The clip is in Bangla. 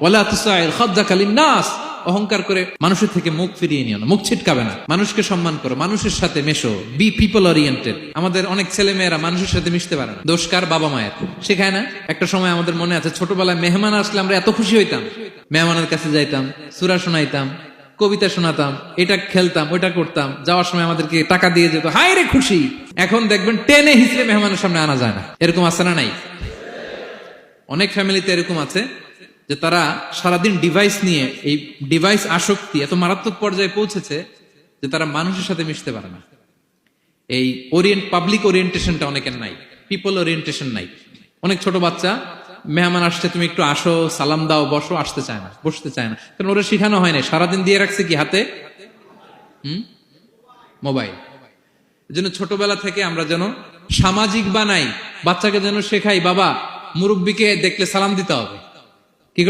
ওয়ালা তুসাইর খাদ্দাকা লিন্নাস, অহংকার করে মানুষের থেকে মুখ ফিরিয়ে নিও না, মুখ ছিটকাবে না। মানুষকে সম্মান করো, মানুষের সাথে মেশো, বি পিপল ওরিয়েন্টেড। আমাদের অনেক ছেলে মেয়েরা মানুষের সাথে মিশতে পারে না, দোষ কার? বাবা মায়ের। শেখায় না। একটা সময় আমাদের মনে আছে, ছোটবেলায় মেহমান আসলে আমরা এত খুশি হইতাম, মেহমানের কাছে যাইতাম, সূরা শোনাইতাম, কবিতা শোনাতাম, এটা খেলতাম, ওইটা করতাম, যাওয়ার সময় আমাদেরকে টাকা দিয়ে যেত, হায় রে খুশি। এখন দেখবেন টেনে হিসেবে মেহমানের সামনে আনা যায় না। এরকম আছে না নাই? অনেক ফ্যামিলিতে এরকম আছে যে তারা সারাদিন ডিভাইস নিয়ে, এই ডিভাইস আসক্তি এত মারাত্মক পর্যায়ে পৌঁছেছে যে তারা মানুষের সাথে মিশতে পারে না। এই পাবলিক ওরিয়েন্টেশনটা অনেকের নাই, পিপল ওরিয়েন্টেশন নাই। অনেক ছোট বাচ্চা, মেহমান আসছে, তুমি একটু আসো, সালাম দাও, বসো, আসতে চায় না, বসতে চায় না, কারণ ওরা শিখানো হয় না। সারাদিন দিয়ে রাখছে কি হাতে? মোবাইল। এই জন্য ছোটবেলা থেকে আমরা যেন সামাজিক বানাই, বাচ্চাকে যেন শেখাই, বাবা মুরব্বীকে দেখলে সালাম দিতে হবে। কি